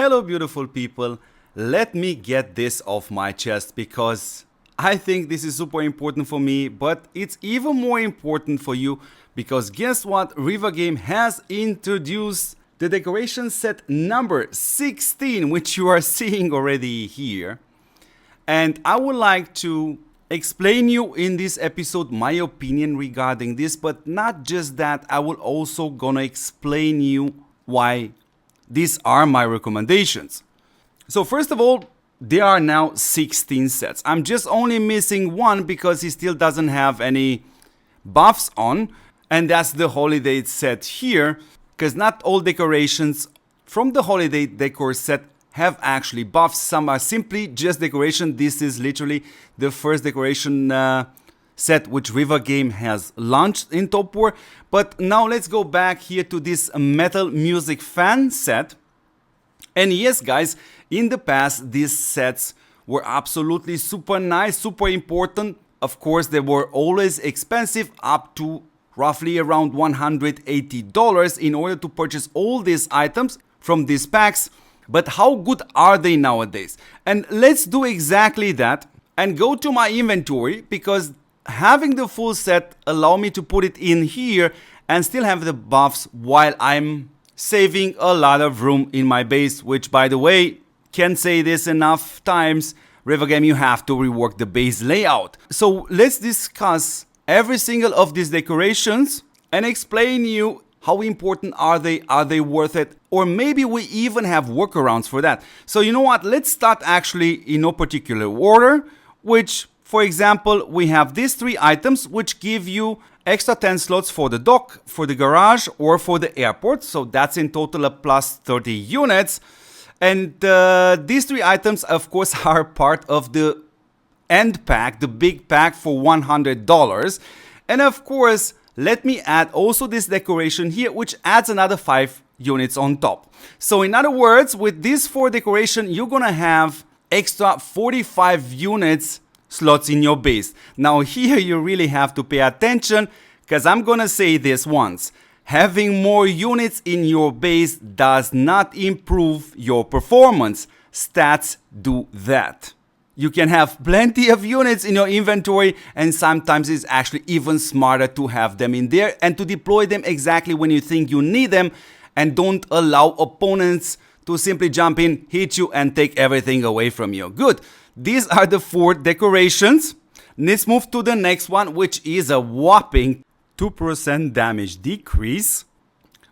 Hello beautiful people, let me get this off my chest because I think this is super important for me, but it's even more important for you because guess what? River Game has introduced the decoration set number 16, which you are seeing already here. And I would like to explain you in this episode my opinion regarding this, but not just that, I will also gonna explain you why these are my recommendations. So first of all, there are now 16 sets. I'm just only missing one because he still doesn't have any buffs on, and that's the holiday set here, because not all decorations from the holiday decor set have actually buffs. Some are simply just decoration. This is literally the first decoration set which River Game has launched in TOPWAR. But now let's go back here to this metal music fan set. And yes guys, in the past these sets were absolutely super nice, super important. Of course they were always expensive, up to roughly around $180 in order to purchase all these items from these packs. But how good are they nowadays? And let's do exactly that and go to my inventory, because having the full set allow me to put it in here and still have the buffs while I'm saving a lot of room in my base, which by the way, can't say this enough times, River Game, you have to rework the base layout. So let's discuss every single of these decorations and explain you how important are they worth it, or maybe we even have workarounds for that. So you know what, let's start actually in no particular order, which for example, we have these 3 items which give you extra 10 slots for the dock, for the garage, or for the airport. So that's in total a plus 30 units. And these 3 items, of course, are part of the end pack, the big pack for $100. And of course, let me add also this decoration here, which adds another 5 units on top. So in other words, with these 4 decoration, you're gonna have extra 45 units slots in your base. Now here you really have to pay attention, because I'm gonna say this once. Having more units in your base does not improve your performance. Stats do that. You can have plenty of units in your inventory, and sometimes it's actually even smarter to have them in there and to deploy them exactly when you think you need them, and don't allow opponents to simply jump in, hit you, and take everything away from you. Good. These are the 4 decorations. Let's move to the next one, which is a whopping 2% damage decrease,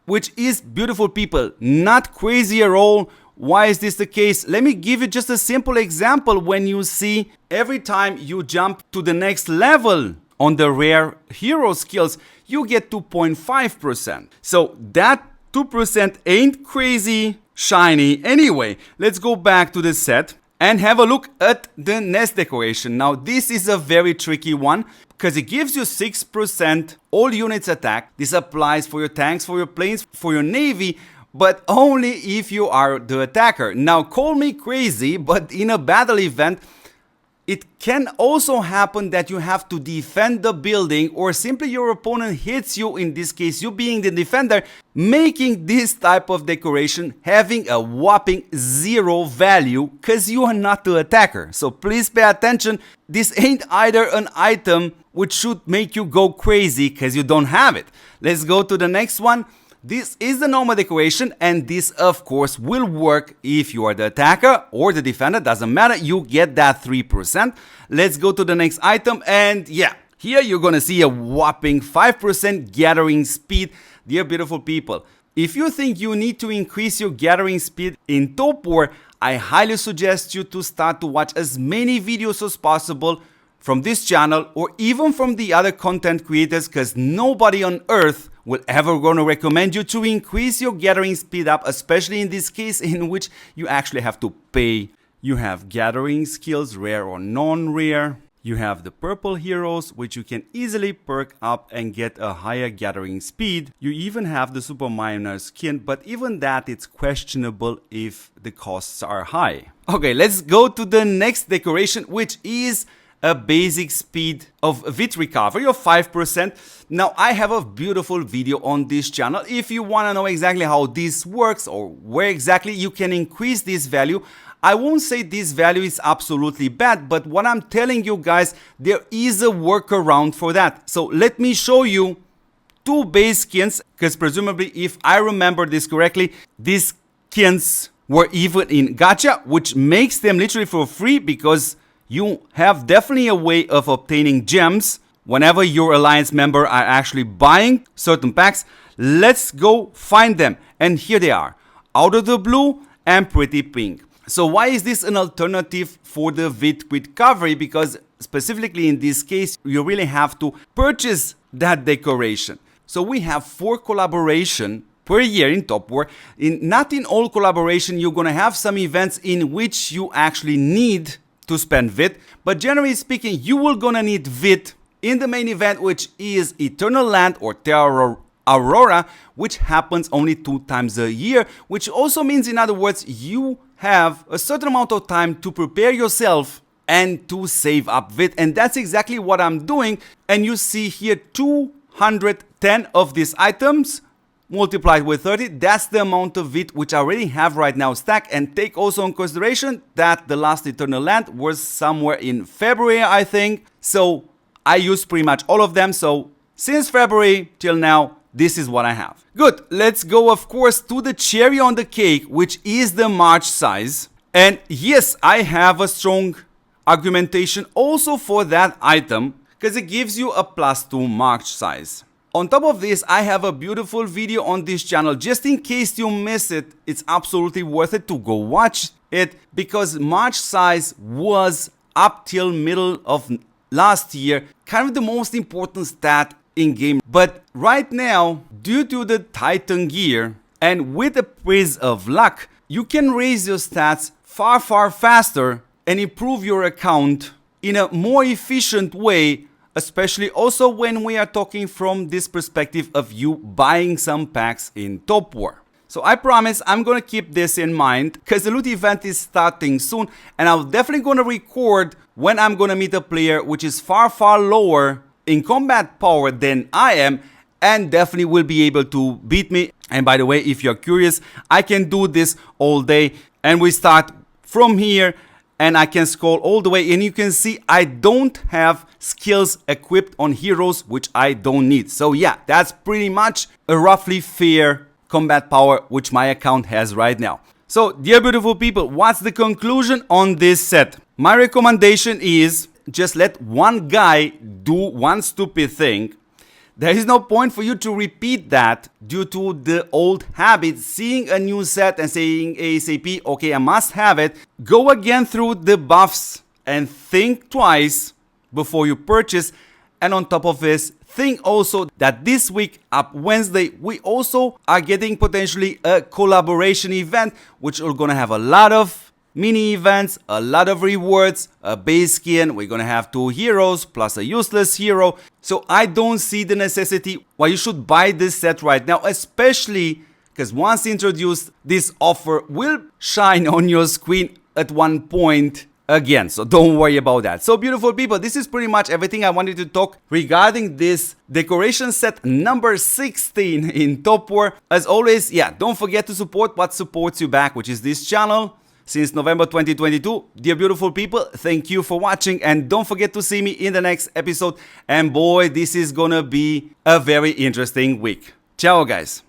which is, beautiful people, not crazy at all. Why is this the case? Let me give you just a simple example. When you see every time you jump to the next level on the rare hero skills, you get 2.5%. So that 2% ain't crazy shiny. Anyway, let's go back to the set and have a look at the nest decoration. Now this is a very tricky one because it gives you 6% all units attack. This applies for your tanks, for your planes, for your navy, but only if you are the attacker. Now call me crazy, but in a battle event, it can also happen that you have to defend the building, or simply your opponent hits you, in this case you being the defender, making this type of decoration having a whopping 0 value because you are not the attacker. So please pay attention, this ain't either an item which should make you go crazy because you don't have it. Let's go to the next one. This is the normal decoration, and this of course will work if you are the attacker or the defender, doesn't matter, you get that 3%. Let's go to the next item, and yeah, here you're gonna see a whopping 5% gathering speed. Dear beautiful people, if you think you need to increase your gathering speed in TOPWAR, I highly suggest you to start to watch as many videos as possible from this channel or even from the other content creators, because nobody on earth will ever gonna recommend you to increase your gathering speed up, especially in this case in which you actually have to pay. You have gathering skills, rare or non-rare. You have the purple heroes, which you can easily perk up and get a higher gathering speed. You even have the super miner skin, but even that, it's questionable if the costs are high. Okay, let's go to the next decoration, which is a basic speed of VIT recovery of 5%. Now, I have a beautiful video on this channel. If you want to know exactly how this works or where exactly you can increase this value, I won't say this value is absolutely bad, but what I'm telling you guys, there is a workaround for that. So let me show you two base skins, because presumably, if I remember this correctly, these skins were even in gacha, which makes them literally for free, because you have definitely a way of obtaining gems whenever your alliance member are actually buying certain packs. Let's go find them. And here they are, out of the blue and pretty pink. So why is this an alternative for the VIT recovery? Because specifically in this case, you really have to purchase that decoration. So we have 4 collaboration per year in TOPWAR. Not in all collaboration, you're gonna have some events in which you actually need to spend VIT, but generally speaking, you will gonna need VIT in the main event, which is Eternal Land or Terra Aurora, which happens only 2 times a year, which also means, in other words, you have a certain amount of time to prepare yourself and to save up VIT, and that's exactly what I'm doing. And you see here 210 of these items multiplied with 30, that's the amount of VIT which I already have right now stacked. And take also in consideration that the last Eternal Land was somewhere in February, I think, so I used pretty much all of them. So since February till now, this is what I have. Good, let's go of course to the cherry on the cake, which is the March size. And yes, I have a strong argumentation also for that item, because it gives you a +2 March size. On top of this, I have a beautiful video on this channel. Just in case you miss it, it's absolutely worth it to go watch it, because March size was up till middle of last year kind of the most important stat in game. But right now, due to the Titan gear and with the praise of luck, you can raise your stats far faster and improve your account in a more efficient way, especially also when we are talking from this perspective of you buying some packs in TOPWAR. So I promise I'm gonna keep this in mind, because the loot event is starting soon, and I'm definitely gonna record when I'm gonna meet a player which is far lower in combat power than I am, and definitely will be able to beat me. And by the way, if you're curious, I can do this all day, and we start from here, and I can scroll all the way, and you can see I don't have skills equipped on heroes, which I don't need. So yeah, that's pretty much a roughly fair combat power which my account has right now. So dear beautiful people, what's the conclusion on this set? My recommendation is just let one guy do one stupid thing. There is no point for you to repeat that due to the old habit, seeing a new set and saying ASAP, okay, I must have it. Go again through the buffs and think twice before you purchase. And on top of this, think also that this week, up Wednesday, we also are getting potentially a collaboration event, which are gonna have a lot of mini events, a lot of rewards, a base skin. We're gonna have 2 heroes plus a useless hero. So I don't see the necessity why you should buy this set right now, especially because once introduced, this offer will shine on your screen at one point again. So don't worry about that. So beautiful people, this is pretty much everything I wanted to talk regarding this decoration set number 16 in TOPWAR. As always, yeah, don't forget to support what supports you back, which is this channel. Since November 2022, dear beautiful people, thank you for watching, and don't forget to see me in the next episode. And boy, this is gonna be a very interesting week. Ciao guys.